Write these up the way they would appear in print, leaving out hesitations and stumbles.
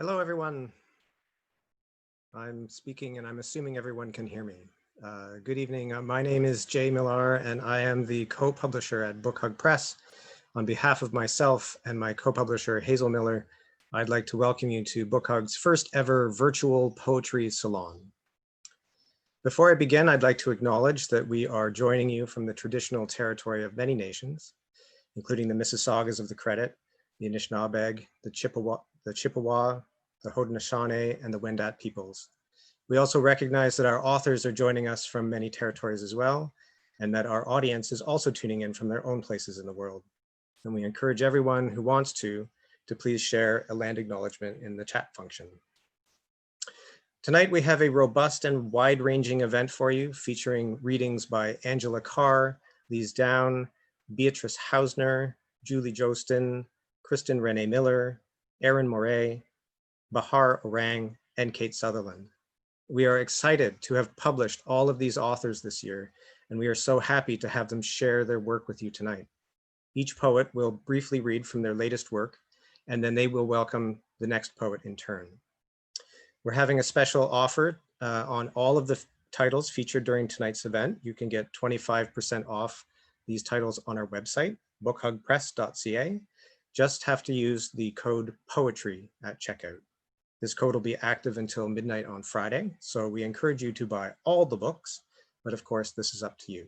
Hello, everyone. I'm speaking and I'm assuming everyone can hear me. Good evening. My name is Jay Millar and I am the co-publisher at Book Hug Press. On behalf of myself and my co-publisher Hazel Miller, I'd like to welcome you to Book Hug's first ever virtual poetry salon. Before I begin, I'd like to acknowledge that we are joining you from the traditional territory of many nations, including the Mississaugas of the Credit, the Anishinaabeg, the Chippewa, the Haudenosaunee, and the Wendat peoples. We also recognize that our authors are joining us from many territories as well, and that our audience is also tuning in from their own places in the world. And we encourage everyone who wants to please share a land acknowledgement in the chat function. Tonight we have a robust and wide-ranging event for you, featuring readings by Angela Carr, Lise Downe, Beatriz Hausner, Joosten, Kristen Renee Miller, Erín Moure, Bahar Orang, and Kate Sutherland. We are excited to have published all of these authors this year, and we are so happy to have them share their work with you tonight. Each poet will briefly read from their latest work, and then they will welcome the next poet in turn. We're having a special offer on all of the titles featured during tonight's event. You can get 25% off these titles on our website, bookhugpress.ca. Just have to use the code POETRY at checkout. This code will be active until midnight on Friday, so we encourage you to buy all the books, but of course this is up to you.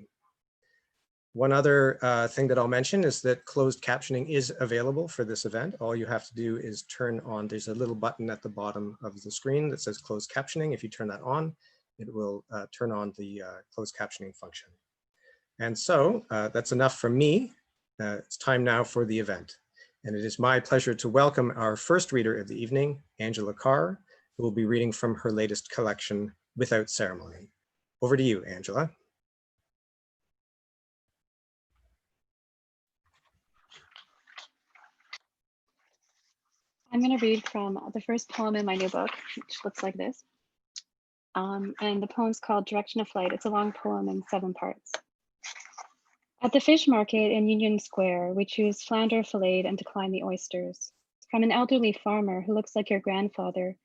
One other thing that I'll mention is that closed captioning is available for this event. All you have to do is turn on, there's a little button at the bottom of the screen that says closed captioning. If you turn that on, it will turn on the closed captioning function. And so that's enough from me. It's time now for the event. And it is my pleasure to welcome our first reader of the evening, Angela Carr, who will be reading from her latest collection, Without Ceremony. Over to you, Angela. I'm going to read from the first poem in my new book, which looks like this. And the poem's called Direction of Flight. It's a long poem in 7 parts. At the fish market in Union Square, we choose flounder filleted and decline the oysters. From an elderly farmer who looks like your grandfather,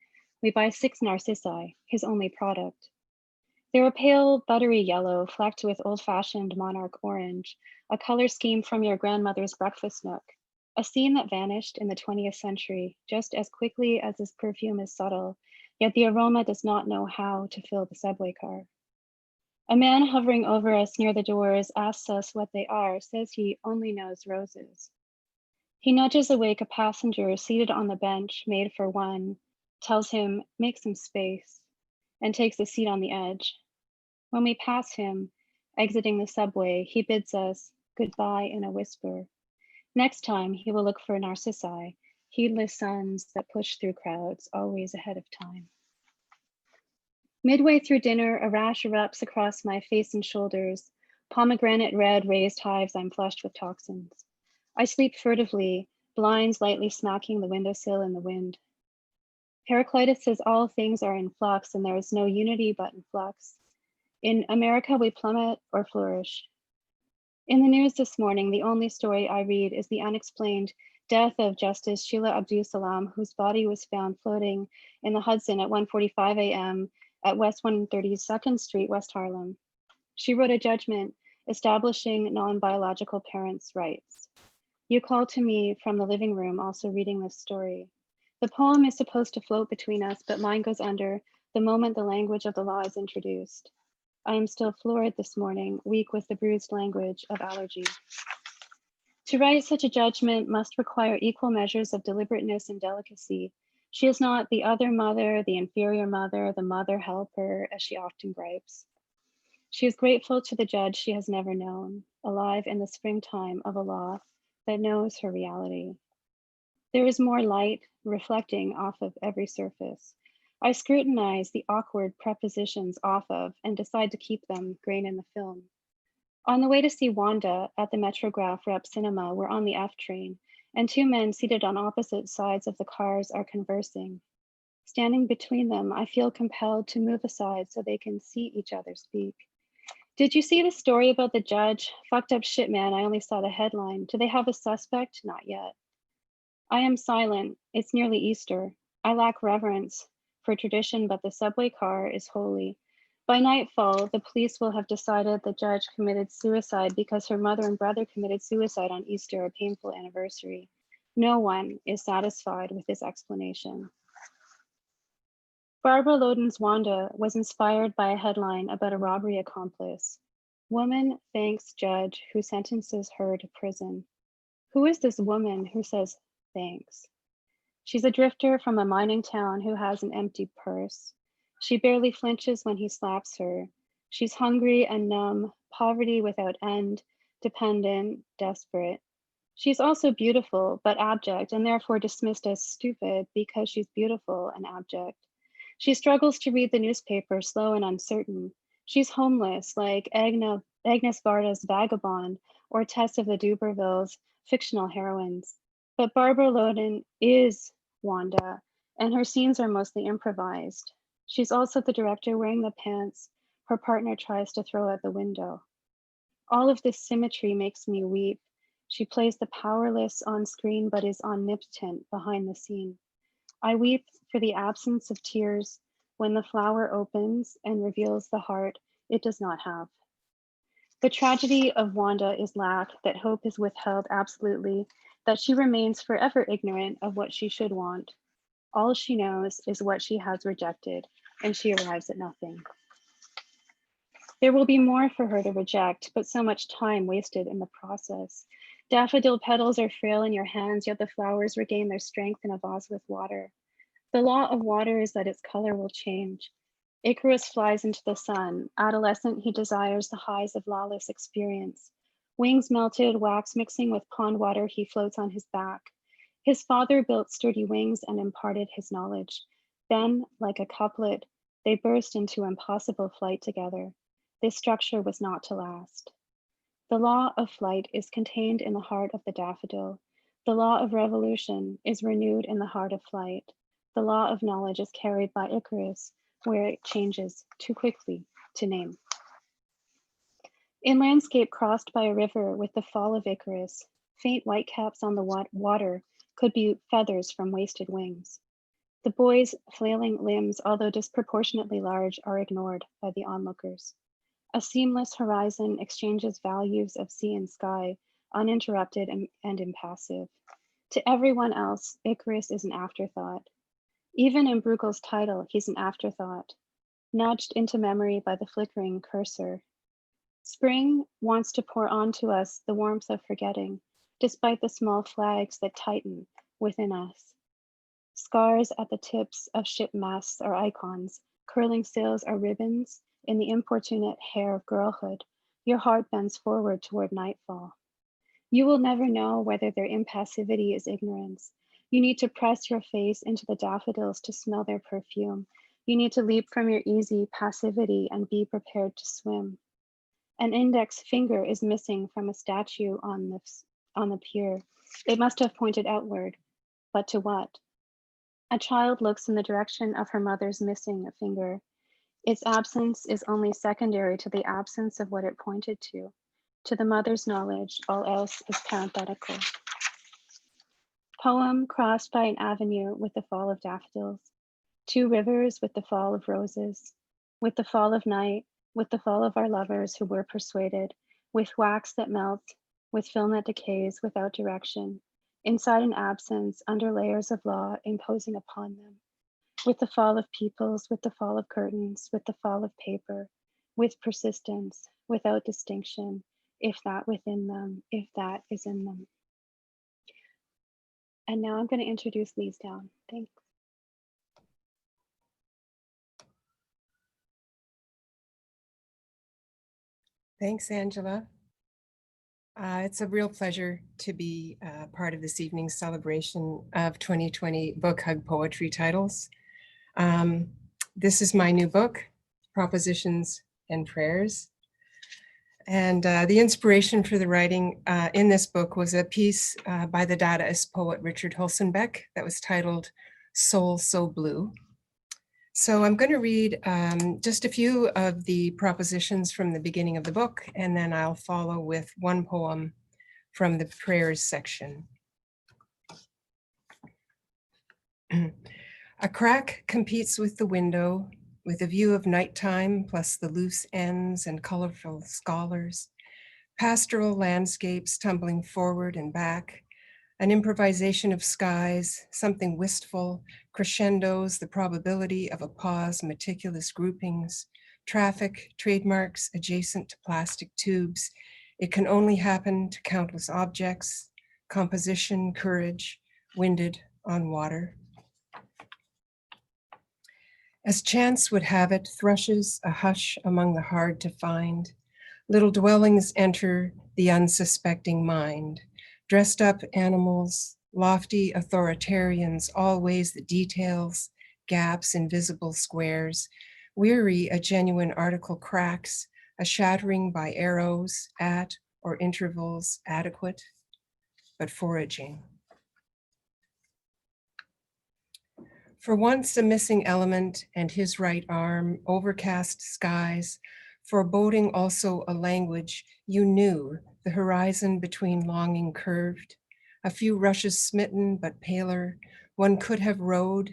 we buy 6 narcissi, his only product. They're a pale, buttery yellow, flecked with old-fashioned monarch orange, a color scheme from your grandmother's breakfast nook, a scene that vanished in the 20th century just as quickly as this perfume is subtle, yet the aroma does not know how to fill the subway car. A man hovering over us near the doors asks us what they are, says he only knows roses. He nudges awake a passenger seated on the bench made for one, tells him, make some space, and takes a seat on the edge. When we pass him, exiting the subway, he bids us goodbye in a whisper. Next time, he will look for narcissi, heedless suns that push through crowds, always ahead of time. Midway through dinner, a rash erupts across my face and shoulders. Pomegranate red raised hives, I'm flushed with toxins. I sleep furtively, blinds lightly smacking the windowsill in the wind. Heraclitus says all things are in flux and there is no unity but in flux. In America, we plummet or flourish. In the news this morning, the only story I read is the unexplained death of Justice Sheila Abdul Salam, whose body was found floating in the Hudson at 1:45 a.m. at West 132nd Street, West Harlem. She wrote a judgment establishing non-biological parents' rights. You call to me from the living room, also reading this story. The poem is supposed to float between us, but mine goes under the moment the language of the law is introduced. I am still floored this morning, weak with the bruised language of allergy. To write such a judgment must require equal measures of deliberateness and delicacy. She is not the other mother, the inferior mother, the mother helper, as she often gripes. She is grateful to the judge she has never known, alive in the springtime of a law that knows her reality. There is more light reflecting off of every surface. I scrutinize the awkward prepositions off of and decide to keep them grain in the film. On the way to see Wanda at the Metrograph Rep Cinema, we're on the F train, and 2 men seated on opposite sides of the cars are conversing. Standing between them, I feel compelled to move aside so they can see each other speak. Did you see the story about the judge? Fucked up shit, man. I only saw the headline. Do they have a suspect? Not yet. I am silent. It's nearly Easter. I lack reverence for tradition, but the subway car is holy. By nightfall, the police will have decided the judge committed suicide because her mother and brother committed suicide on Easter, a painful anniversary. No one is satisfied with this explanation. Barbara Loden's Wanda was inspired by a headline about a robbery accomplice. Woman thanks judge who sentences her to prison. Who is this woman who says thanks? She's a drifter from a mining town who has an empty purse. She barely flinches when he slaps her. She's hungry and numb, poverty without end, dependent, desperate. She's also beautiful, but abject, and therefore dismissed as stupid because she's beautiful and abject. She struggles to read the newspaper, slow and uncertain. She's homeless, like Agnes Varda's Vagabond or Tess of the Dubervilles, fictional heroines. But Barbara Loden is Wanda, and her scenes are mostly improvised. She's also the director wearing the pants her partner tries to throw out the window. All of this symmetry makes me weep. She plays the powerless on screen, but is omnipotent behind the scene. I weep for the absence of tears when the flower opens and reveals the heart it does not have. The tragedy of Wanda is lack, that hope is withheld absolutely, that she remains forever ignorant of what she should want. All she knows is what she has rejected, and she arrives at nothing. There will be more for her to reject, but so much time wasted in the process. Daffodil petals are frail in your hands, yet the flowers regain their strength in a vase with water. The law of water is that its color will change. Icarus flies into the sun. Adolescent, he desires the highs of lawless experience. Wings melted, wax mixing with pond water, he floats on his back. His father built sturdy wings and imparted his knowledge. Then, like a couplet, they burst into impossible flight together. This structure was not to last. The law of flight is contained in the heart of the daffodil. The law of revolution is renewed in the heart of flight. The law of knowledge is carried by Icarus, where it changes too quickly to name. In landscape crossed by a river with the fall of Icarus, faint whitecaps on the water could be feathers from wasted wings. The boy's flailing limbs, although disproportionately large, are ignored by the onlookers. A seamless horizon exchanges values of sea and sky, uninterrupted and impassive. To everyone else, Icarus is an afterthought. Even in Bruegel's title, he's an afterthought, nudged into memory by the flickering cursor. Spring wants to pour onto us the warmth of forgetting, despite the small flags that tighten within us. Scars at the tips of ship masts are icons, curling sails are ribbons. In the importunate hair of girlhood, your heart bends forward toward nightfall. You will never know whether their impassivity is ignorance. You need to press your face into the daffodils to smell their perfume. You need to leap from your easy passivity and be prepared to swim. An index finger is missing from a statue on the pier. It must have pointed outward, but to what? A child looks in the direction of her mother's missing finger. Its absence is only secondary to the absence of what it pointed to. To the mother's knowledge, all else is parenthetical. Poem crossed by an avenue with the fall of daffodils. Two rivers with the fall of roses. With the fall of night, with the fall of our lovers who were persuaded. With wax that melts, with film that decays without direction. Inside an absence, under layers of law imposing upon them. With the fall of peoples, with the fall of curtains, with the fall of paper, with persistence, without distinction, if that within them, if that is in them. And now I'm going to introduce Lise Downe. Thanks. Thanks, Angela. It's a real pleasure to be part of this evening's celebration of 2020 Book Hug Poetry titles. This is my new book, Propositions and Prayers. And the inspiration for the writing in this book was a piece by the Dadaist poet Richard Hulsenbeck that was titled Soul So Blue. So I'm going to read just a few of the propositions from the beginning of the book, and then I'll follow with one poem from the prayers section. A crack competes with the window, with a view of nighttime plus the loose ends and colorful scholars, pastoral landscapes tumbling forward and back, an improvisation of skies, something wistful, crescendos, the probability of a pause, meticulous groupings, traffic, trademarks adjacent to plastic tubes. It can only happen to countless objects, composition, courage, winded on water. As chance would have it, thrushes a hush among the hard to find. Little dwellings enter the unsuspecting mind. Dressed up animals, lofty authoritarians, always the details, gaps, invisible squares. Weary, a genuine article cracks, a shattering by arrows at or intervals adequate, but foraging. For once a missing element and his right arm, overcast skies, foreboding also a language you knew, the horizon between longing curved, a few rushes smitten but paler, one could have rode,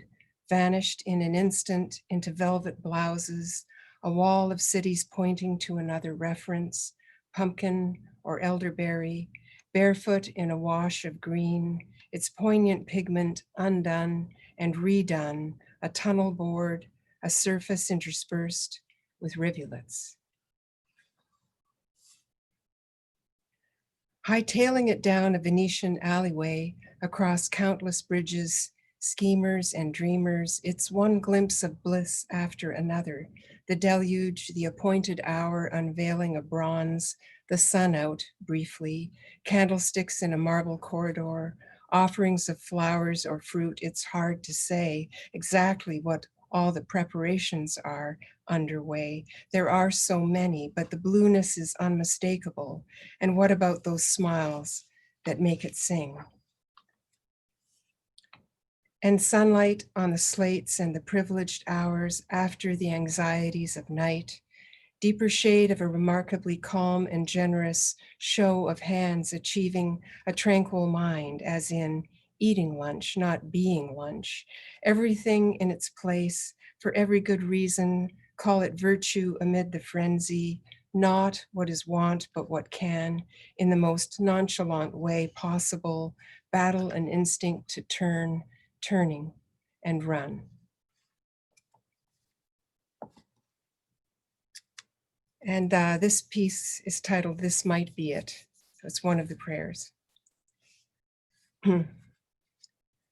vanished in an instant into velvet blouses, a wall of cities pointing to another reference, pumpkin or elderberry, barefoot in a wash of green, its poignant pigment undone and redone, a tunnel bored, a surface interspersed with rivulets. Hightailing it down a Venetian alleyway, across countless bridges, schemers and dreamers, it's one glimpse of bliss after another, the deluge, the appointed hour unveiling a bronze, the sun out briefly, candlesticks in a marble corridor, offerings of flowers or fruit. It's hard to say exactly what all the preparations are underway. There are so many, but the blueness is unmistakable. And what about those smiles that make it sing? And sunlight on the slates and the privileged hours after the anxieties of night, deeper shade of a remarkably calm and generous show of hands achieving a tranquil mind, as in eating lunch, not being lunch. Everything in its place, for every good reason, call it virtue amid the frenzy, not what is want, but what can, in the most nonchalant way possible, battle an instinct to turn, turning, and run. And this piece is titled, "This Might Be It." So it's one of the prayers.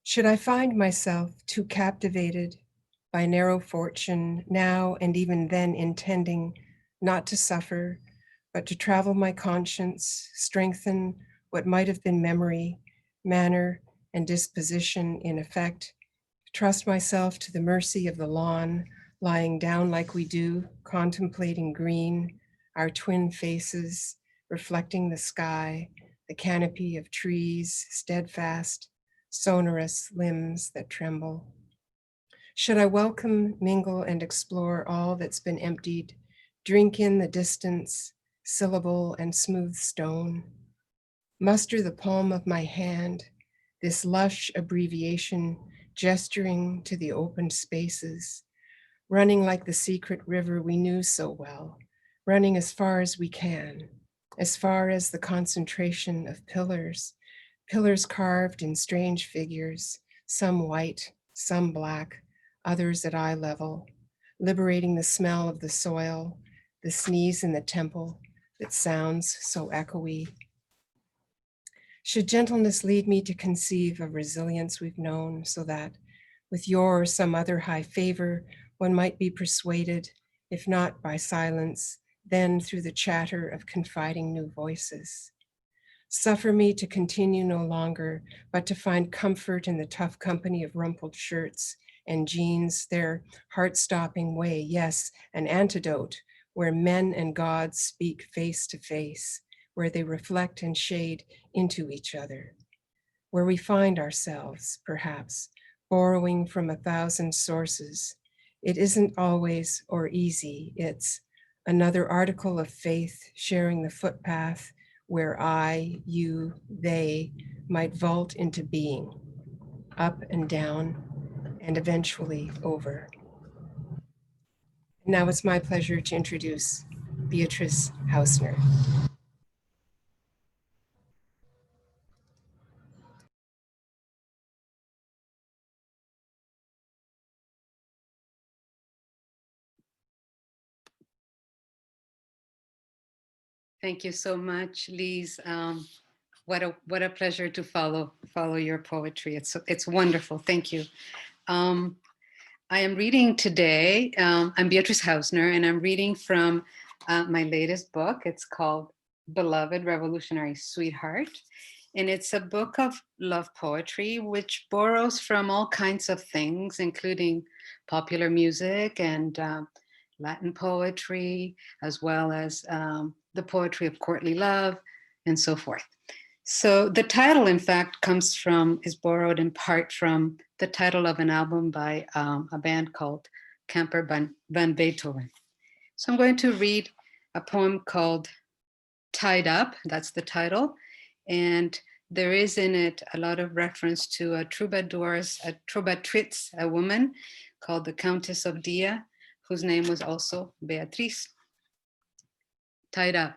Should I find myself too captivated by narrow fortune now and even then intending not to suffer, but to travel my conscience, strengthen what might have been memory, manner, and disposition in effect, trust myself to the mercy of the lawn, lying down like we do, contemplating green, our twin faces, reflecting the sky, the canopy of trees, steadfast, sonorous limbs that tremble. Should I welcome, mingle, and explore all that's been emptied, drink in the distance, syllable and smooth stone, muster the palm of my hand, this lush abbreviation gesturing to the open spaces, running like the secret river we knew so well, running as far as we can, as far as the concentration of pillars, pillars carved in strange figures, some white, some black, others at eye level, liberating the smell of the soil, the sneeze in the temple that sounds so echoey. Should gentleness lead me to conceive of resilience we've known, so that with your or some other high favor, one might be persuaded, if not by silence, then through the chatter of confiding new voices. Suffer me to continue no longer, but to find comfort in the tough company of rumpled shirts and jeans, their heart-stopping way, yes, an antidote where men and gods speak face to face, where they reflect and shade into each other, where we find ourselves, perhaps, borrowing from 1,000 sources. It isn't always or easy, it's another article of faith sharing the footpath where I, you, they might vault into being, up and down and eventually over. Now it's my pleasure to introduce Beatriz Hausner. Thank you so much, Lise. What a pleasure to follow your poetry. It's wonderful. Thank you. I am reading today. I'm Beatriz Hausner, and I'm reading from my latest book. It's called Beloved Revolutionary Sweetheart, and it's a book of love poetry, which borrows from all kinds of things, including popular music and Latin poetry, as well as the poetry of courtly love, and so forth. So the title, in fact, is borrowed in part from the title of an album by a band called Camper van Beethoven. So I'm going to read a poem called Tied Up, that's the title. And there is in it a lot of reference to a troubatrice, a woman called the Countess of Dia, whose name was also Beatriz. Tied up.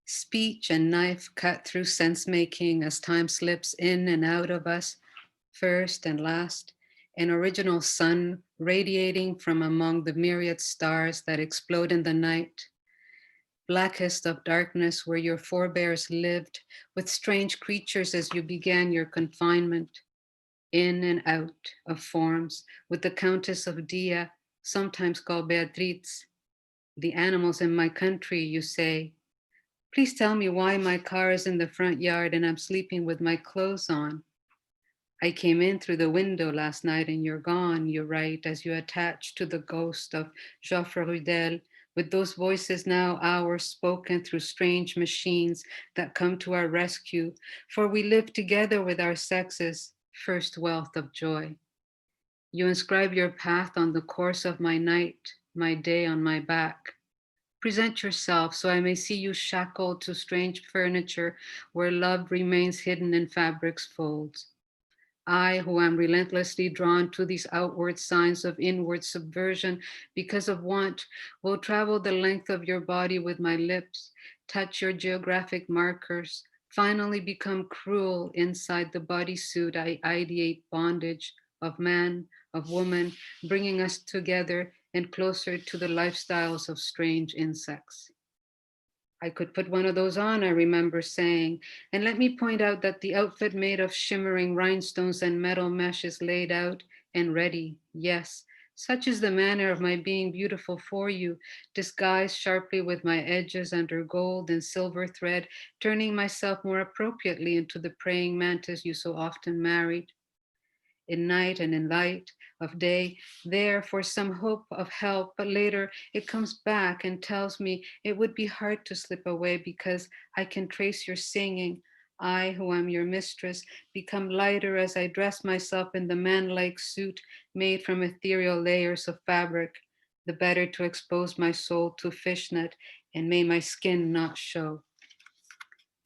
Speech and knife cut through sense-making as time slips in and out of us, first and last, an original sun radiating from among the myriad stars that explode in the night, blackest of darkness where your forebears lived with strange creatures as you began your confinement, in and out of forms with the Countess of Dia, sometimes called Beatriz. The animals in my country, you say. Please tell me why my car is in the front yard and I'm sleeping with my clothes on. I came in through the window last night and you're gone, you write, as you attach to the ghost of Joffre Rudel, with those voices now ours spoken through strange machines that come to our rescue, for we live together with our sexes, first wealth of joy. You inscribe your path on the course of my night, my day on my back. Present yourself so I may see you shackled to strange furniture where love remains hidden in fabric's folds. I, who am relentlessly drawn to these outward signs of inward subversion because of want, will travel the length of your body with my lips, touch your geographic markers, finally become cruel inside the bodysuit I ideate bondage of man, of woman, bringing us together and closer to the lifestyles of strange insects. I could put one of those on, I remember saying, and let me point out that the outfit made of shimmering rhinestones and metal mesh is laid out and ready, yes. Such is the manner of my being beautiful for you, disguised sharply with my edges under gold and silver thread, turning myself more appropriately into the praying mantis you so often married. In night and in light of day, there for some hope of help, but later it comes back and tells me it would be hard to slip away because I can trace your singing. I, who am your mistress, become lighter as I dress myself in the man-like suit made from ethereal layers of fabric, the better to expose my soul to fishnet and may my skin not show.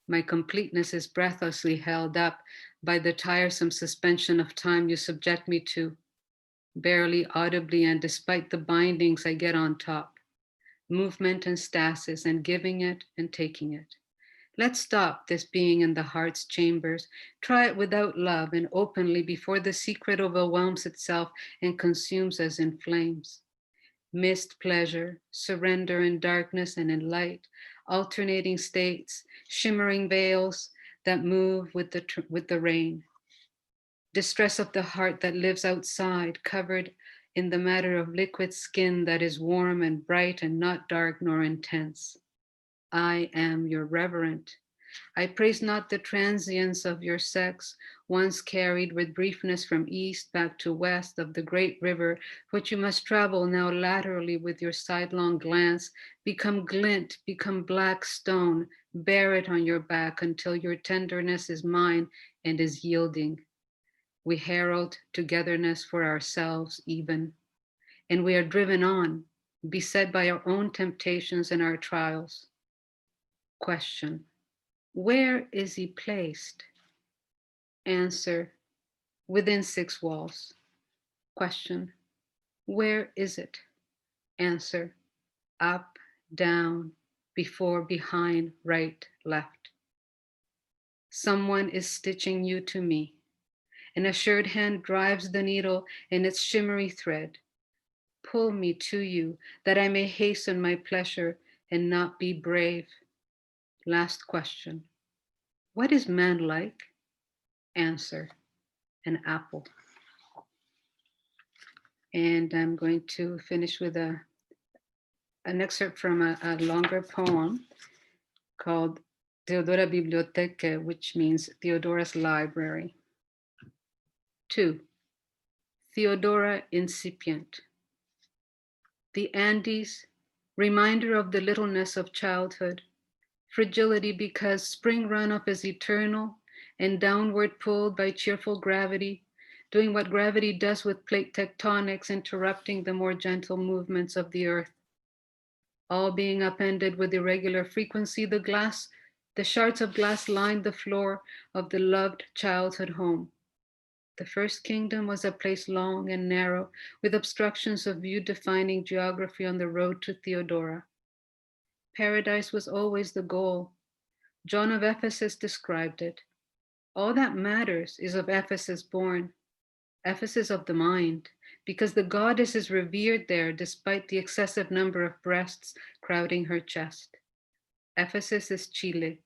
My completeness is breathlessly held up by the tiresome suspension of time you subject me to, barely audibly and despite the bindings I get on top, movement and stasis and giving it and taking it. Let's stop this being in the heart's chambers, try it without love and openly before the secret overwhelms itself and consumes us in flames. Mist pleasure, surrender in darkness and in light, alternating states, shimmering veils that move with the rain. Distress of the heart that lives outside, covered in the matter of liquid skin that is warm and bright and not dark nor intense. I am your reverent. I praise not the transience of your sex, once carried with briefness from east back to west of the great river, which you must travel now laterally with your sidelong glance, become glint, become black stone, bear it on your back until your tenderness is mine and is yielding. We herald togetherness for ourselves even, and we are driven on, beset by our own temptations and our trials. Question. Where is he placed? Answer, within 6 walls. Question, where is it? Answer, up, down, before, behind, right, left. Someone is stitching you to me. An assured hand drives the needle in its shimmery thread. Pull me to you that I may hasten my pleasure and not be brave. Last question. What is man like? Answer, an apple. And I'm going to finish with an excerpt from a longer poem called Theodora Biblioteca, which means Theodora's Library. 2. Theodora Incipient. The Andes, reminder of the littleness of childhood, fragility because spring runoff is eternal and downward pulled by cheerful gravity, doing what gravity does with plate tectonics, interrupting the more gentle movements of the earth. All being upended with irregular frequency, the shards of glass lined the floor of the loved childhood home. The first kingdom was a place long and narrow, with obstructions of view defining geography on the road to Theodora. Paradise was always the goal. John of Ephesus described it. All that matters is of Ephesus born, Ephesus of the mind, because the goddess is revered there despite the excessive number of breasts crowding her chest. Ephesus is Chile,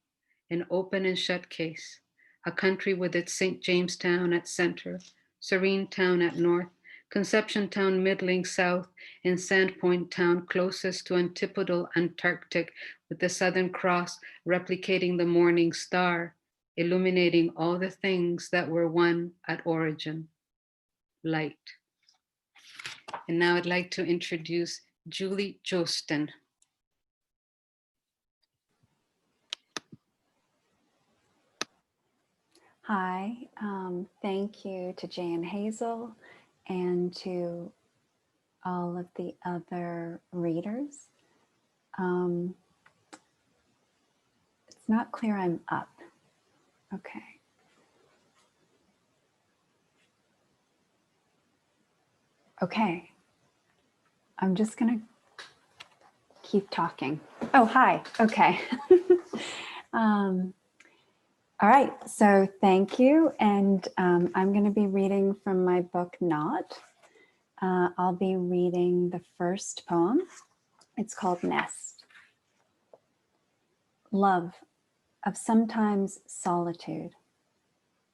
an open and shut case, a country with its St. James Town at center, Serene Town at north, Conception Town middling south, and Sandpoint Town closest to antipodal Antarctic, with the Southern Cross replicating the morning star, illuminating all the things that were one at origin, light. And now I'd like to introduce Julie Joosten. Hi, thank you to Jay and Hazel and to all of the other readers. It's not clear I'm up. Okay. Okay. I'm just gonna keep talking. Oh, hi. Okay. All right, so thank you. And I'm going to be reading from my book, Nought. I'll be reading the first poem. It's called Nest. Love of sometimes solitude,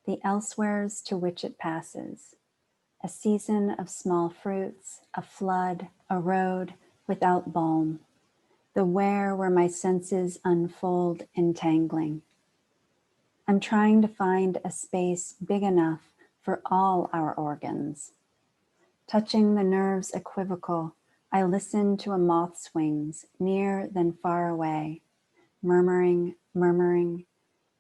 the elsewheres to which it passes, a season of small fruits, a flood, a road without balm, the where my senses unfold entangling. I'm trying to find a space big enough for all our organs. Touching the nerves equivocal, I listen to a moth's wings, near than far away, murmuring, murmuring,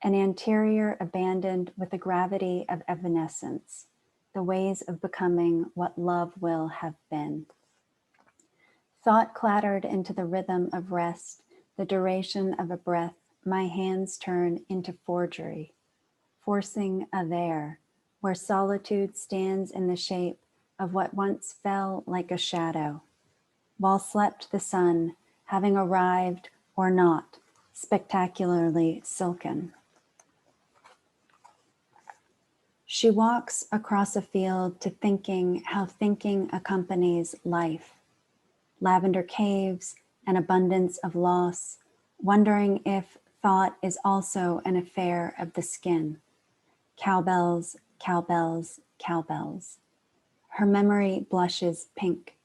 an anterior abandoned with the gravity of evanescence, the ways of becoming what love will have been. Thought clattered into the rhythm of rest, the duration of a breath, my hands turn into forgery, forcing a there, where solitude stands in the shape of what once fell like a shadow, while slept the sun, having arrived or not, spectacularly silken. She walks across a field to thinking how thinking accompanies life, lavender caves, an abundance of loss, wondering if thought is also an affair of the skin. Cowbells, cowbells, cowbells. Her memory blushes pink.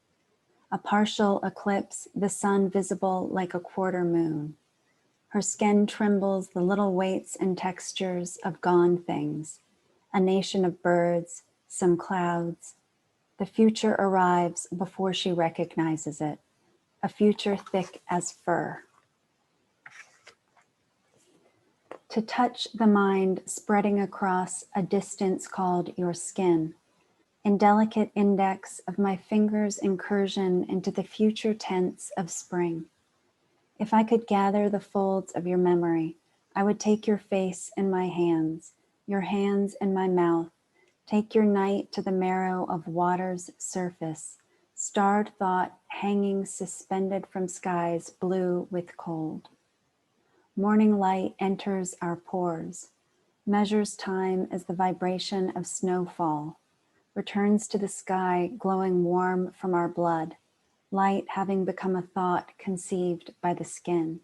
A partial eclipse, the sun visible like a quarter moon. Her skin trembles the little weights and textures of gone things. A nation of birds, some clouds. The future arrives before she recognizes it. A future thick as fur. To touch the mind spreading across a distance called your skin, indelicate index of my fingers' incursion into the future tense of spring. If I could gather the folds of your memory, I would take your face in my hands, your hands in my mouth, Take your night to the marrow of water's surface, starred thought hanging suspended from skies blue with cold. Morning light enters our pores, measures time as the vibration of snowfall, returns to the sky glowing warm from our blood, light having become a thought conceived by the skin.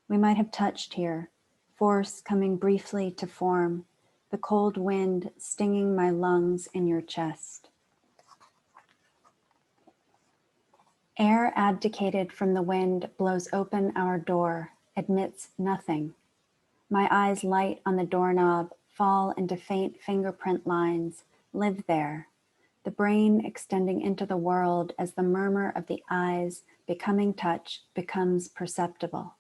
We might have touched here, force coming briefly to form, the cold wind stinging my lungs in your chest. Air abdicated from the wind blows open our door, admits nothing. My eyes light on the doorknob, fall into faint fingerprint lines, live there, the brain extending into the world as the murmur of the eyes becoming touch becomes perceptible.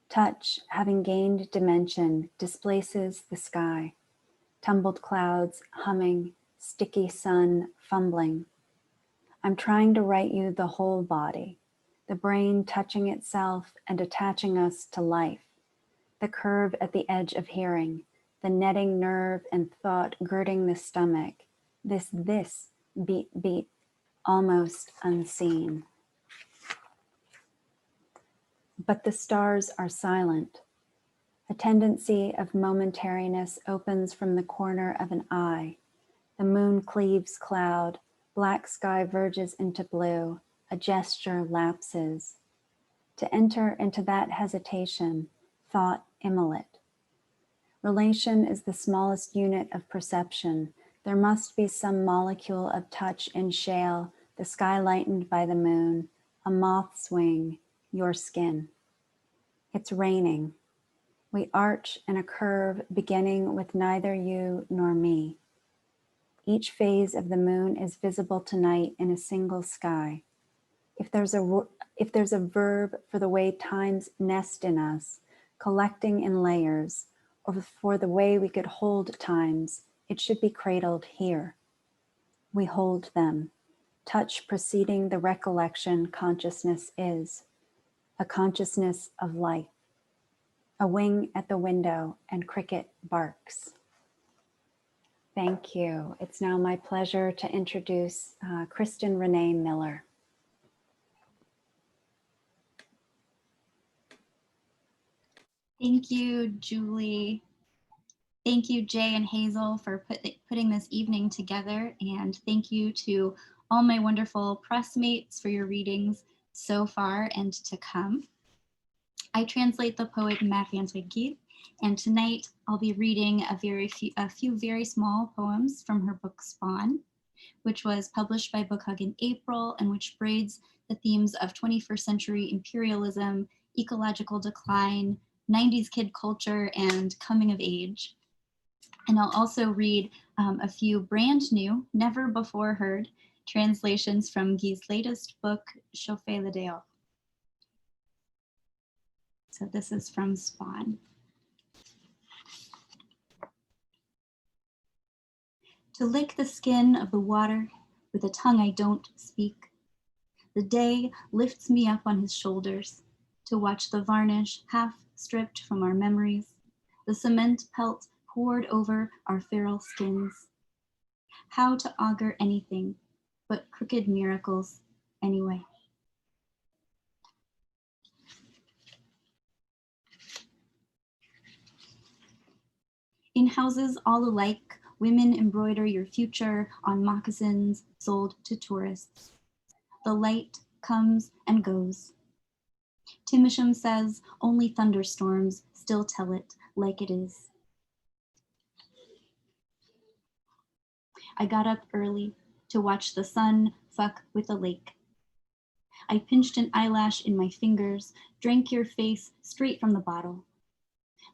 Touch, having gained dimension, displaces the sky. Tumbled clouds humming, sticky sun fumbling. I'm trying to write you the whole body, the brain touching itself and attaching us to life, the curve at the edge of hearing, the netting nerve and thought girding the stomach, this beat, almost unseen. But the stars are silent. A tendency of momentariness opens from the corner of an eye. The moon cleaves cloud, black sky verges into blue, a gesture lapses. To enter into that hesitation, thought immolate. Relation is the smallest unit of perception. There must be some molecule of touch in shale, the sky lightened by the moon, a moth's wing, your skin. It's raining. We arch in a curve beginning with neither you nor me. Each phase of the moon is visible tonight in a single sky. If there's a verb for the way times nest in us, collecting in layers, or for the way we could hold times, it should be cradled here. We hold them, touch preceding the recollection consciousness is, a consciousness of life. A wing at the window and cricket barks. Thank you. It's now my pleasure to introduce Kristen Renee Miller. Thank you, Julie. Thank you, Jay and Hazel, for putting this evening together. And thank you to all my wonderful press mates for your readings so far and to come. I translate the poet Marie-Antoine Guy, and tonight I'll be reading a few very small poems from her book Spawn, which was published by Book Hug in April and which braids the themes of 21st century imperialism, ecological decline, 90s kid culture, and coming of age. And I'll also read a few brand new, never before heard translations from Guy's latest book, Chauffer le dehors. So this is from Spawn. To lick the skin of the water with a tongue I don't speak. The day lifts me up on his shoulders to watch the varnish half stripped from our memories, the cement pelt poured over our feral skins. How to augur anything but crooked miracles anyway. In houses all alike, women embroider your future on moccasins sold to tourists. The light comes and goes. Timisham says only thunderstorms still tell it like it is. I got up early to watch the sun fuck with the lake. I pinched an eyelash in my fingers, drank your face straight from the bottle.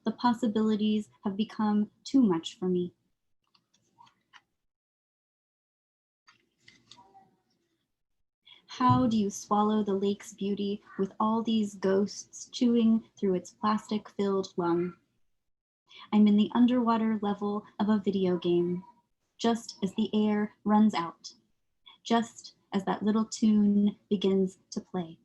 The possibilities have become too much for me. How do you swallow the lake's beauty with all these ghosts chewing through its plastic-filled lung? I'm in the underwater level of a video game, just as the air runs out, just as that little tune begins to play.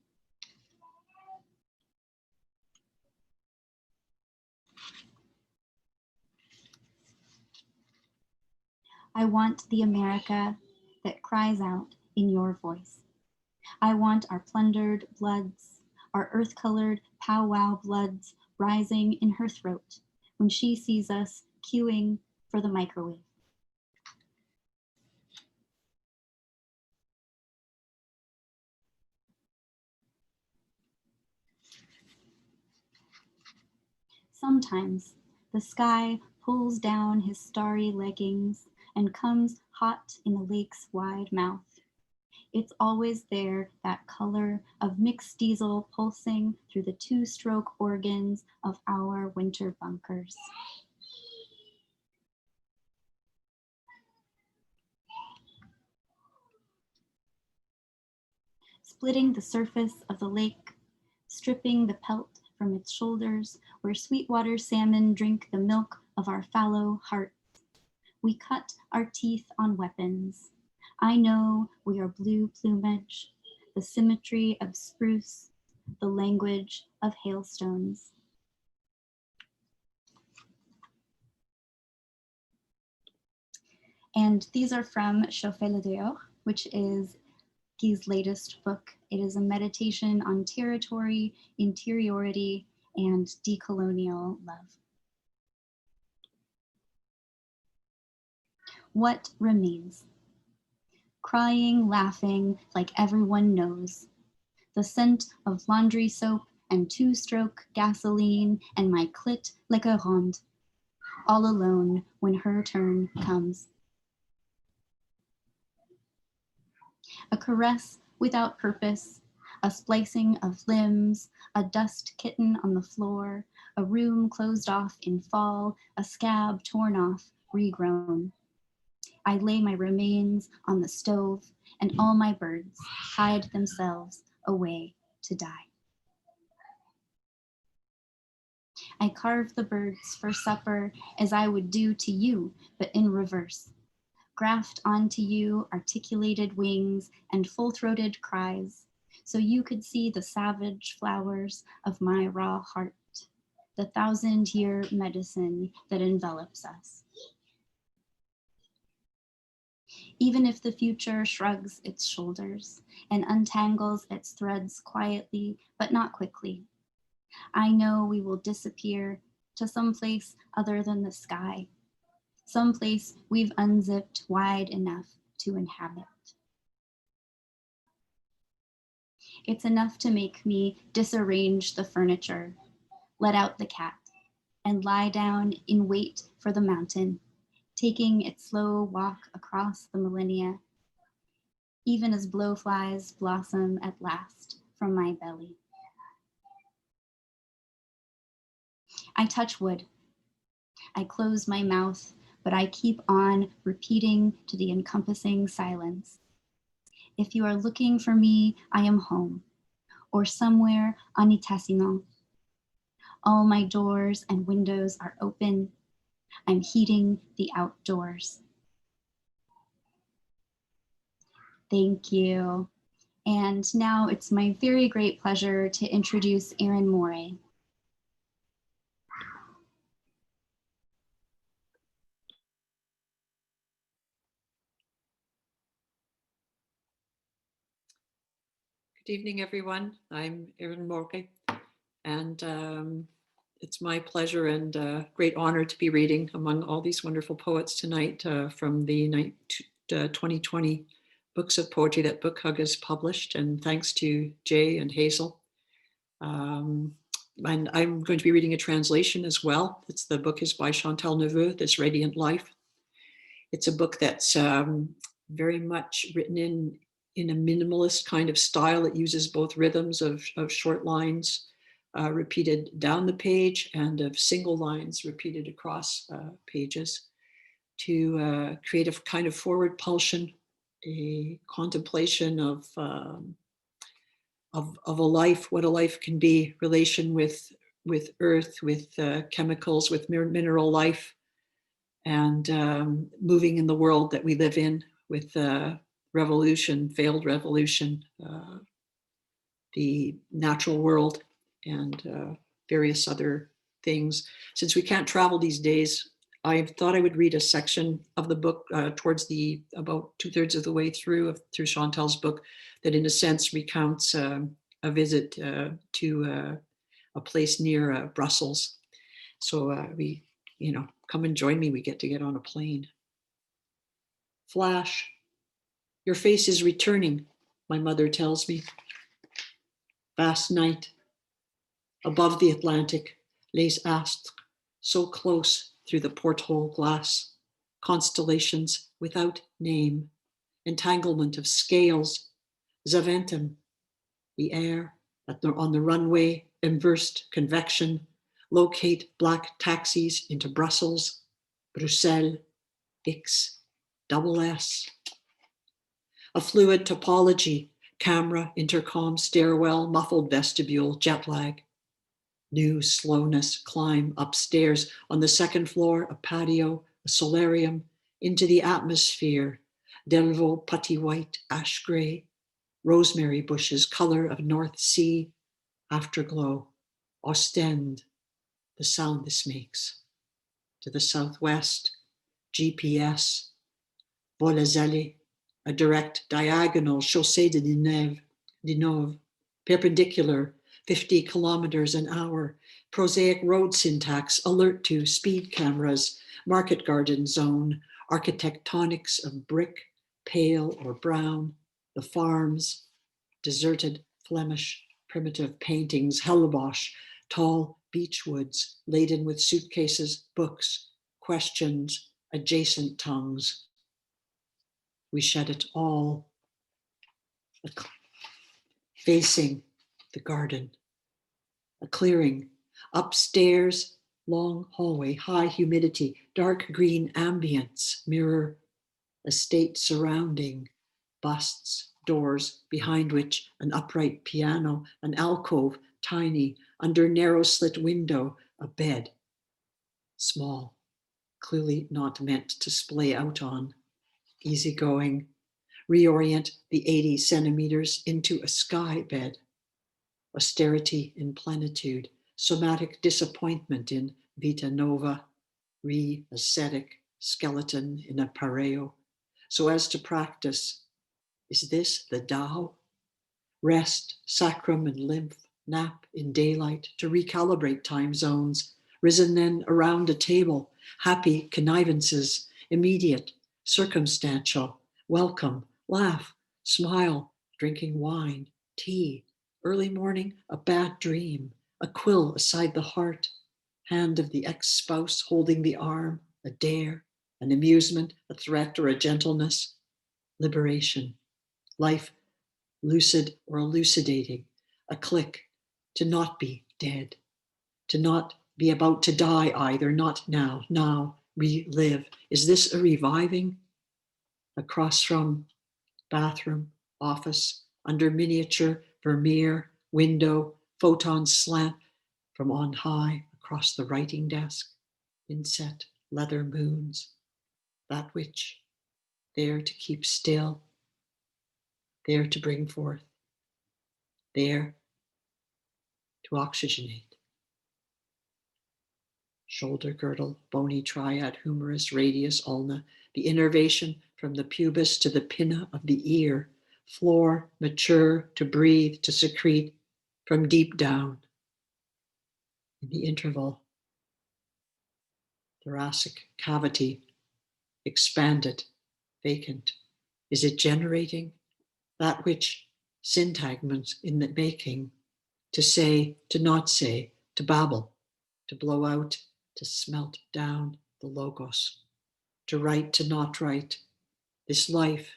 I want the America that cries out in your voice. I want our plundered bloods, our earth-colored powwow bloods rising in her throat when she sees us queuing for the microwave. Sometimes the sky pulls down his starry leggings and comes hot in the lake's wide mouth. It's always there, that color of mixed diesel pulsing through the two-stroke organs of our winter bunkers. Splitting the surface of the lake, stripping the pelt from its shoulders, where sweetwater salmon drink the milk of our fallow hearts. We cut our teeth on weapons. I know we are blue plumage, the symmetry of spruce, the language of hailstones. And these are from Chauffer le Dehors, which is Guy's latest book. It is a meditation on territory, interiority, and decolonial love. What remains? Crying, laughing, like everyone knows. The scent of laundry soap and two-stroke gasoline and my clit like a ronde. All alone when her turn comes. A caress without purpose, a splicing of limbs, a dust kitten on the floor, a room closed off in fall, a scab torn off, regrown. I lay my remains on the stove and all my birds hide themselves away to die. I carve the birds for supper as I would do to you, but in reverse. Graft onto you articulated wings and full-throated cries, so you could see the savage flowers of my raw heart, the 1,000-year medicine that envelops us. Even if the future shrugs its shoulders and untangles its threads quietly, but not quickly, I know we will disappear to some place other than the sky, some place we've unzipped wide enough to inhabit. It's enough to make me disarrange the furniture, let out the cat, and lie down in wait for the mountain, taking its slow walk across the millennia, even as blowflies blossom at last from my belly. I touch wood. I close my mouth, but I keep on repeating to the encompassing silence. If you are looking for me, I am home, or somewhere en Itassiment. All my doors and windows are open. I'm heating the outdoors. Thank you. And now it's my very great pleasure to introduce Erín Moure. Good evening, everyone. I'm Erín Moure, and it's my pleasure and great honor to be reading among all these wonderful poets tonight from the 2020 books of poetry that Book Hug has published, and thanks to Jay and Hazel. And I'm going to be reading a translation as well. The book is by Chantal Neveu, This Radiant Life. It's a book that's very much written in a minimalist kind of style. It uses both rhythms of short lines repeated down the page and of single lines repeated across pages to create a kind of forward pulsion, a contemplation of a life, what a life can be, relation with earth, with chemicals, with mineral life, and moving in the world that we live in with revolution, failed revolution, the natural world, and various other things. Since we can't travel these days, I thought I would read a section of the book towards about 2/3 of the way through Chantal's book, that in a sense recounts a visit to a place near Brussels. So we, come and join me. We get to get on a plane. Flash, your face is returning, my mother tells me. Vast night, above the Atlantic, les astres, so close through the porthole glass, constellations without name, entanglement of scales, Zaventem, the air on the runway, inversed convection, locate black taxis into Brussels, Bruxelles, X, double S. A fluid topology, camera, intercom, stairwell, muffled vestibule, jet lag. New slowness, climb upstairs. On the second floor, a patio, a solarium, into the atmosphere. Delvaux, putty white, ash gray, rosemary bushes, color of North Sea, afterglow. Ostend, the sound this makes. To the southwest, GPS, Volazeli, a direct diagonal Chaussée de Ninove, perpendicular, 50 kilometers an hour, prosaic road syntax, alert to speed cameras, market garden zone, architectonics of brick, pale or brown, the farms, deserted Flemish primitive paintings, Hellebusch, tall beech woods laden with suitcases, books, questions, adjacent tongues. We shed it all, facing the garden, a clearing, upstairs, long hallway, high humidity, dark green ambience, mirror, estate surrounding, busts, doors behind which an upright piano, an alcove, tiny, under narrow slit window, a bed, small, clearly not meant to splay out on, easygoing, reorient the 80 centimeters into a sky bed, austerity in plenitude, somatic disappointment in vita nova, re-ascetic skeleton in a pareo, so as to practice, is this the Tao? Rest, sacrum and lymph, nap in daylight to recalibrate time zones, risen then around a table, happy connivances, immediate, circumstantial, welcome, laugh, smile, drinking wine, tea, early morning, a bad dream, a quill aside the heart, hand of the ex-spouse holding the arm, a dare, an amusement, a threat or a gentleness, liberation, life lucid or elucidating, a click, to not be dead, to not be about to die either, not now, relive. Is this a reviving? Across from bathroom, office, under miniature, Vermeer, window, photon slant from on high across the writing desk, inset leather moons, that which, there to keep still, there to bring forth, there to oxygenate. Shoulder girdle, bony triad, humerus, radius, ulna, the innervation from the pubis to the pinna of the ear, floor, mature, to breathe, to secrete, from deep down. In the interval, thoracic cavity, expanded, vacant. Is it generating that which syntagments in the making, to say, to not say, to babble, to blow out, to smelt down the logos, to write, to not write, this life,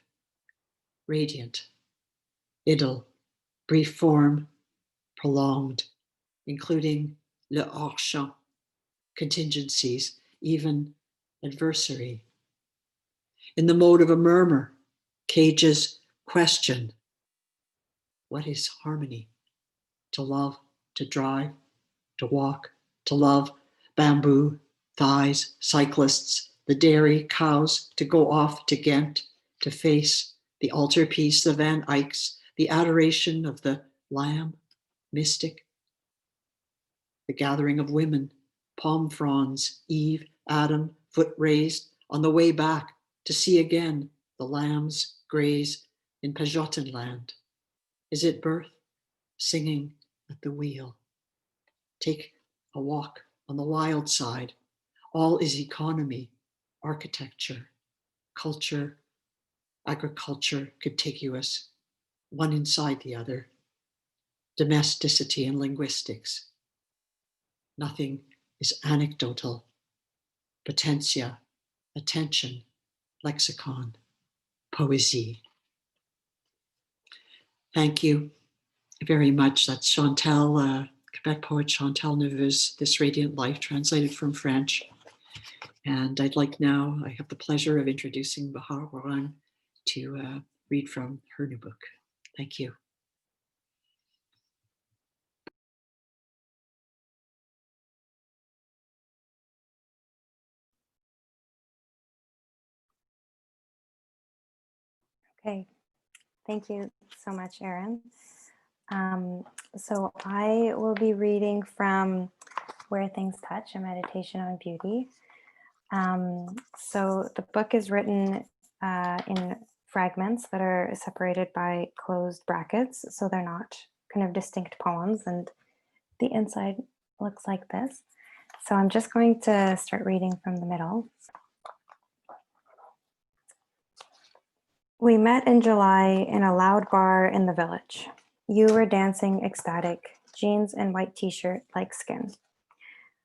radiant, idyll, brief form, prolonged, including le hors-champ, contingencies, even adversary. In the mode of a murmur, cages question, what is harmony? To love, to drive, to walk, to love, bamboo, thighs, cyclists, the dairy, cows, to go off to Ghent, to face the altarpiece, the Van Eycks, the adoration of the lamb, mystic, the gathering of women, palm fronds, Eve, Adam, foot raised, on the way back to see again the lambs graze in Pajottenland? Is it birth, singing at the wheel? Take a walk on the wild side. All is economy, architecture, culture, agriculture, contiguous, one inside the other, domesticity and linguistics. Nothing is anecdotal, potentia, attention, lexicon, poésie. Thank you very much. That's Chantal, Quebec poet Chantal Neveu's This Radiant Life, translated from French. And I'd like now, I have the pleasure of introducing Bahar Orang to read from her new book. Thank you. Okay, thank you so much, Erín. So I will be reading from Where Things Touch, a meditation on beauty. So the book is written in fragments that are separated by closed brackets, so they're not kind of distinct poems, and the inside looks like this. So I'm just going to start reading from the middle. We met in July in a loud bar in the village. You were dancing ecstatic, jeans and white t-shirt like skin.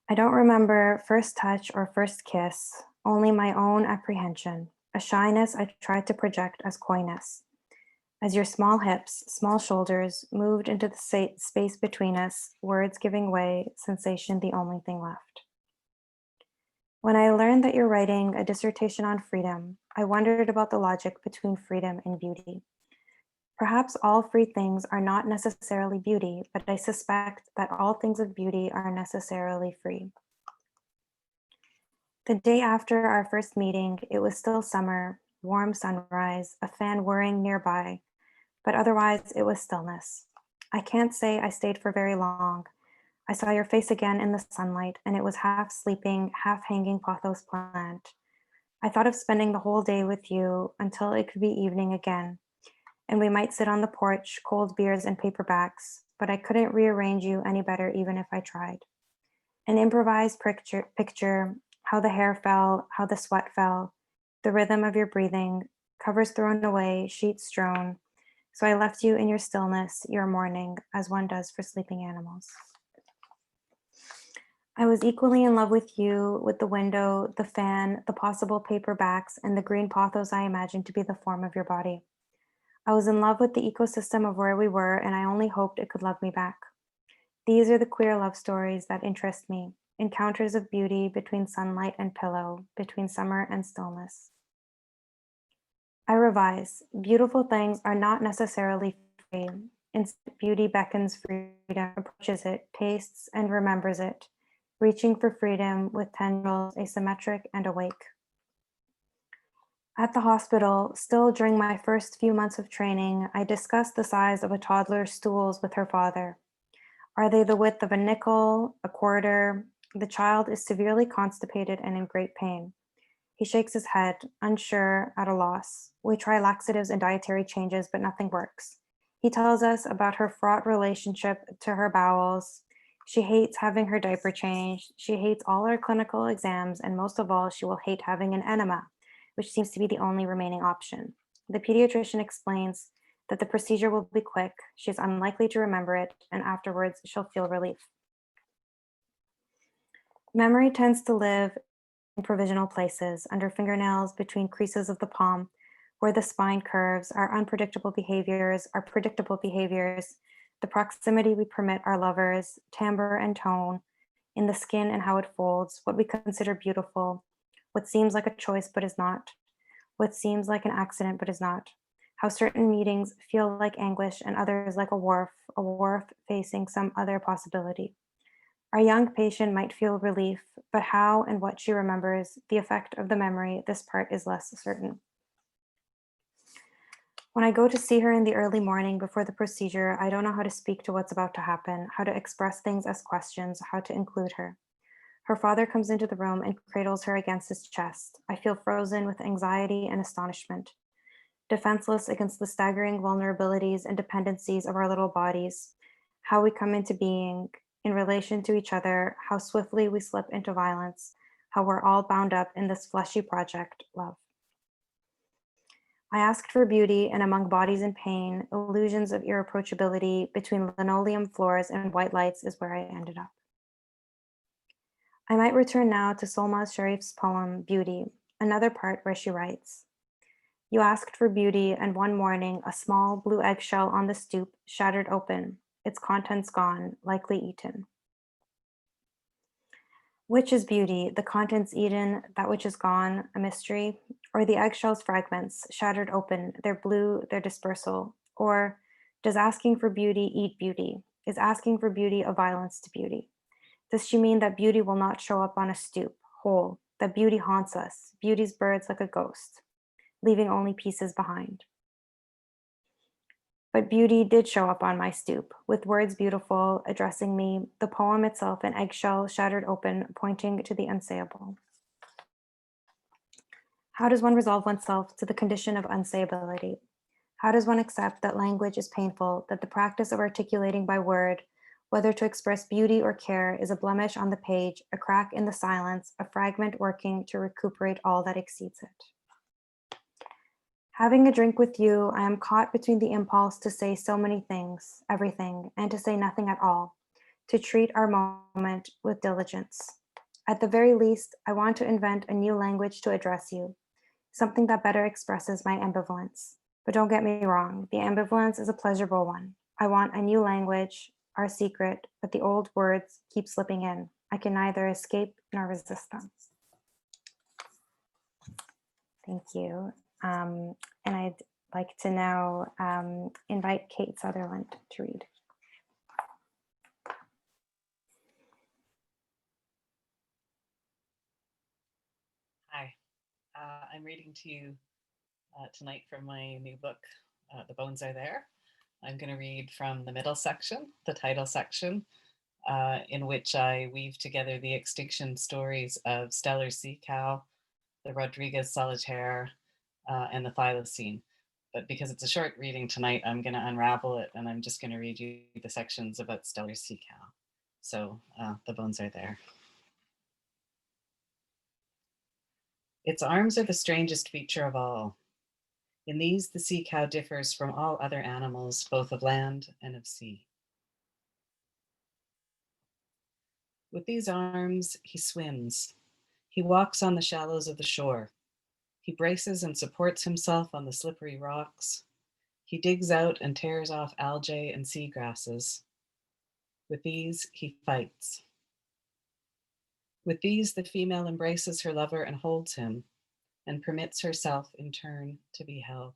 I don't remember first touch or first kiss, only my own apprehension, a shyness I tried to project as coyness. As your small hips, small shoulders moved into the space between us, words giving way, sensation the only thing left. When I learned that you're writing a dissertation on freedom, I wondered about the logic between freedom and beauty. Perhaps all free things are not necessarily beauty, but I suspect that all things of beauty are necessarily free. The day after our first meeting, it was still summer, warm sunrise, a fan whirring nearby, but otherwise it was stillness. I can't say I stayed for very long. I saw your face again in the sunlight, and it was half sleeping, half hanging pothos plant. I thought of spending the whole day with you until it could be evening again, and we might sit on the porch, cold beers and paperbacks, but I couldn't rearrange you any better even if I tried. An improvised picture, how the hair fell, how the sweat fell, the rhythm of your breathing, covers thrown away, sheets strewn. So I left you in your stillness, your mourning, as one does for sleeping animals. I was equally in love with you, with the window, the fan, the possible paperbacks, and the green pothos I imagined to be the form of your body. I was in love with the ecosystem of where we were, and I only hoped it could love me back. These are the queer love stories that interest me, encounters of beauty between sunlight and pillow, between summer and stillness. I revise, beautiful things are not necessarily free. Instead, beauty beckons freedom, approaches it, tastes and remembers it, reaching for freedom with tendrils asymmetric and awake. At the hospital, still during my first few months of training, I discussed the size of a toddler's stools with her father. Are they the width of a nickel, a quarter? The child is severely constipated and in great pain. He shakes his head, unsure, at a loss. We try laxatives and dietary changes, but nothing works. He tells us about her fraught relationship to her bowels. She hates having her diaper changed. She hates all her clinical exams, and most of all, she will hate having an enema, which seems to be the only remaining option. The pediatrician explains that the procedure will be quick. She's unlikely to remember it, and afterwards she'll feel relief. Memory tends to live in provisional places, under fingernails, between creases of the palm, where the spine curves. Our unpredictable behaviors are predictable behaviors. The proximity we permit our lovers, timbre and tone, in the skin and how it folds, what we consider beautiful, what seems like a choice but is not, what seems like an accident but is not, how certain meetings feel like anguish and others like a wharf facing some other possibility. Our young patient might feel relief, but how and what she remembers, the effect of the memory, this part is less certain. When I go to see her in the early morning before the procedure, I don't know how to speak to what's about to happen, how to express things as questions, how to include her. Her father comes into the room and cradles her against his chest. I feel frozen with anxiety and astonishment, defenseless against the staggering vulnerabilities and dependencies of our little bodies, how we come into being in relation to each other, how swiftly we slip into violence, how we're all bound up in this fleshy project, love. I asked for beauty, and among bodies in pain, illusions of irreproachability between linoleum floors and white lights is where I ended up. I might return now to Solmaz Sharif's poem, Beauty, another part where she writes, "You asked for beauty, and one morning, a small blue eggshell on the stoop shattered open, its contents gone, likely eaten." Which is beauty, the contents eaten, that which is gone, a mystery, or the eggshell's fragments, shattered open, their blue, their dispersal? Or does asking for beauty eat beauty? Is asking for beauty a violence to beauty? Does she mean that beauty will not show up on a stoop, whole, that beauty haunts us, beauty's birds like a ghost, leaving only pieces behind? But beauty did show up on my stoop, with words beautiful, addressing me, the poem itself an eggshell shattered open, pointing to the unsayable. How does one resolve oneself to the condition of unsayability? How does one accept that language is painful, that the practice of articulating by word, whether to express beauty or care, is a blemish on the page, a crack in the silence, a fragment working to recuperate all that exceeds it? Having a drink with you, I am caught between the impulse to say so many things, everything, and to say nothing at all, to treat our moment with diligence. At the very least, I want to invent a new language to address you, something that better expresses my ambivalence. But don't get me wrong, the ambivalence is a pleasurable one. I want a new language, our secret, but the old words keep slipping in. I can neither escape nor resist them. Thank you. And I'd like to now invite Kate Sutherland to read. Hi, I'm reading to you tonight from my new book, The Bones Are There. I'm going to read from the middle section, the title section, in which I weave together the extinction stories of Stellar sea cow, the Rodriguez solitaire, and the thylacine. But because it's a short reading tonight, I'm going to unravel it, and I'm just going to read you the sections about Stellar sea cow. So the bones are there. Its arms are the strangest feature of all. In these, the sea cow differs from all other animals, both of land and of sea. With these arms, he swims. He walks on the shallows of the shore. He braces and supports himself on the slippery rocks. He digs out and tears off algae and seagrasses. With these, he fights. With these, the female embraces her lover and holds him, and permits herself in turn to be held.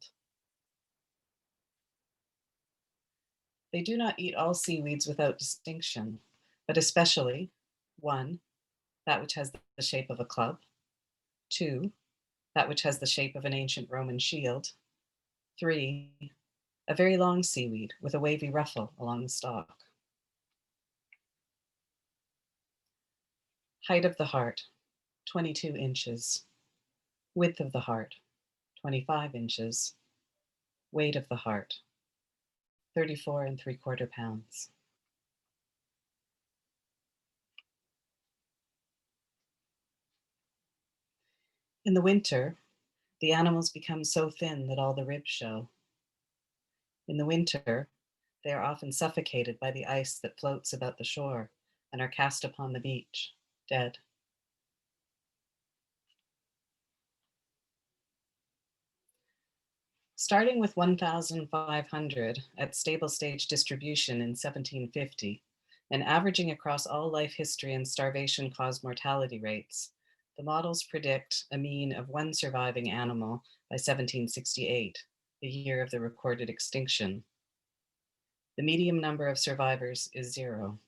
They do not eat all seaweeds without distinction, but especially 1, that which has the shape of a club, 2, that which has the shape of an ancient Roman shield, 3, a very long seaweed with a wavy ruffle along the stalk. Height of the heart, 22 inches. Width of the heart, 25 inches. Weight of the heart, 34 3/4 pounds. In the winter, the animals become so thin that all the ribs show. In the winter, they are often suffocated by the ice that floats about the shore and are cast upon the beach, dead. Starting with 1,500 at stable stage distribution in 1750, and averaging across all life history and starvation-caused mortality rates, the models predict a mean of 1 surviving animal by 1768, the year of the recorded extinction. The medium number of survivors is 0,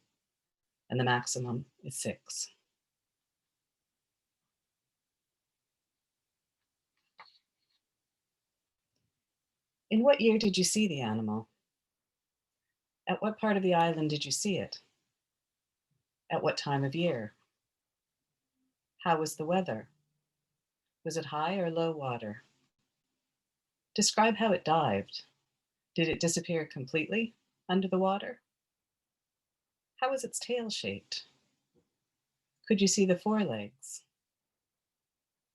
and the maximum is 6. In what year did you see the animal? At what part of the island did you see it? At what time of year? How was the weather? Was it high or low water? Describe how it dived. Did it disappear completely under the water? How was its tail shaped? Could you see the forelegs?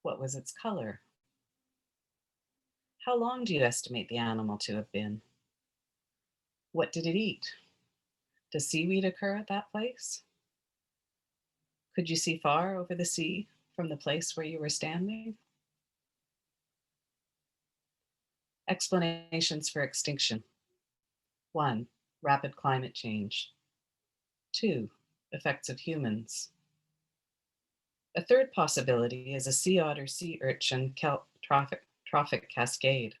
What was its color? How long do you estimate the animal to have been? What did it eat? Does seaweed occur at that place? Could you see far over the sea from the place where you were standing? Explanations for extinction. 1. Rapid climate change. 2. Effects of humans. A third possibility is a sea otter sea urchin kelp trophic cascade.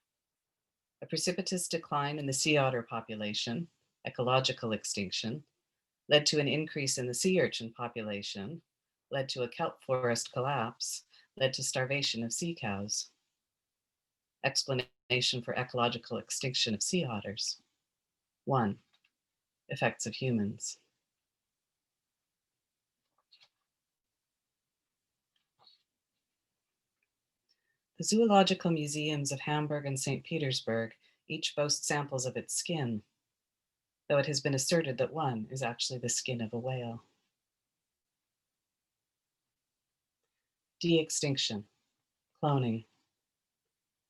A precipitous decline in the sea otter population, ecological extinction, led to an increase in the sea urchin population, led to a kelp forest collapse, led to starvation of sea cows. Explanation for ecological extinction of sea otters. 1. Effects of humans. The zoological museums of Hamburg and St. Petersburg each boast samples of its skin, though it has been asserted that one is actually the skin of a whale. De-extinction, cloning.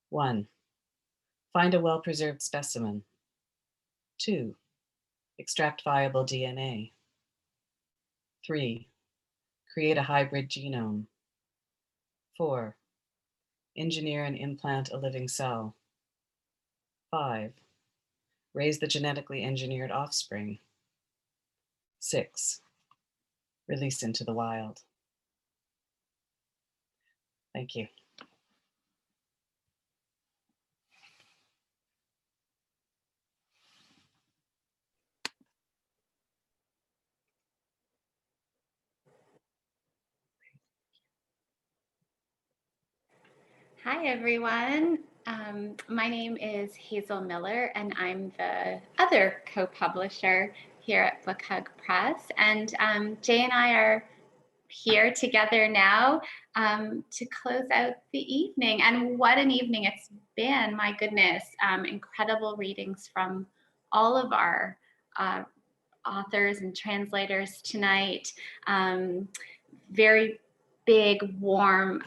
1. Find a well-preserved specimen. 2. Extract viable DNA. 3. Create a hybrid genome. 4. Engineer and implant a living cell. 5. Raise the genetically engineered offspring. 6. Release into the wild. Thank you. Hi, everyone. My name is Hazel Miller, and I'm the other co-publisher here at Book Hug Press. And Jay and I are here together now to close out the evening. And what an evening it's been, my goodness. Incredible readings from all of our authors and translators tonight. Very big, warm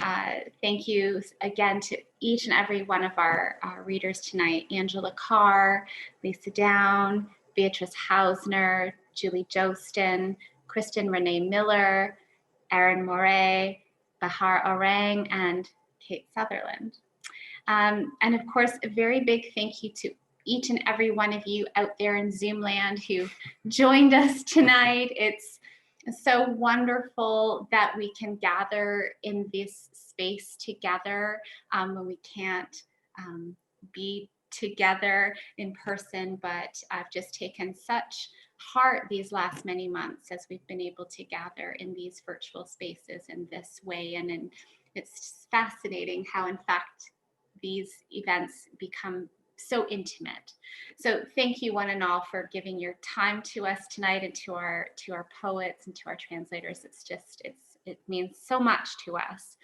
thank you again to each and every one of our readers tonight. Angela Carr, Lisa Downe, Beatriz Hausner, Julie Joosten, Kristen Renee Miller, Erín Moure, Bahar Orang, and Kate Sutherland. And of course, a very big thank you to each and every one of you out there in Zoom land who joined us tonight. It's so wonderful that we can gather in this space together when we can't be together in person, but I've just taken such heart these last many months as we've been able to gather in these virtual spaces in this way. And it's fascinating how, in fact, these events become so intimate. So thank you one and all for giving your time to us tonight, and to our poets and to our translators. It means so much to us.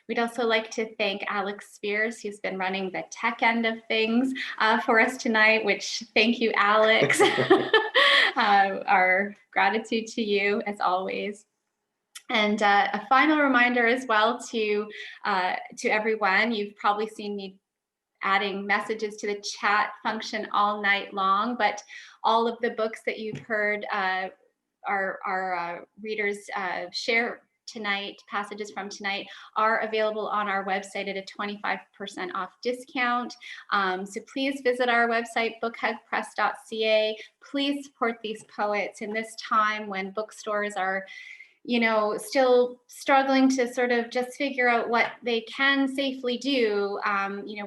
We'd also like to thank Alex Spears, who's been running the tech end of things for us tonight, which thank you, Alex. Our gratitude to you as always. And a final reminder as well to everyone, you've probably seen me adding messages to the chat function all night long, but all of the books that you've heard our readers share tonight, passages from tonight, are available on our website at a 25% off discount. So please visit our website, bookhugpress.ca. Please support these poets in this time when bookstores are still struggling to sort of just figure out what they can safely do.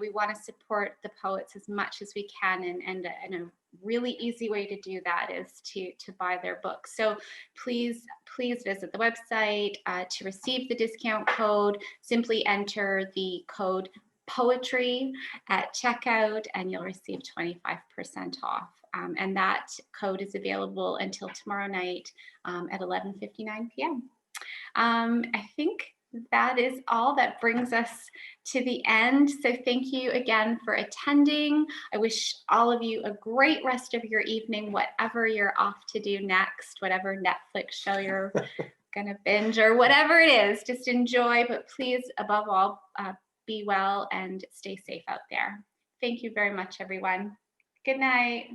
We want to support the poets as much as we can, and a really easy way to do that is to buy their books. So please visit the website to receive the discount code. Simply enter the code poetry at checkout, and you'll receive 25% off. And that code is available until tomorrow night at 11:59 p.m. I think that is all that brings us to the end. So thank you again for attending. I wish all of you a great rest of your evening, whatever you're off to do next, whatever Netflix show you're gonna binge or whatever it is, just enjoy, but please, above all, be well and stay safe out there. Thank you very much, everyone. Good night.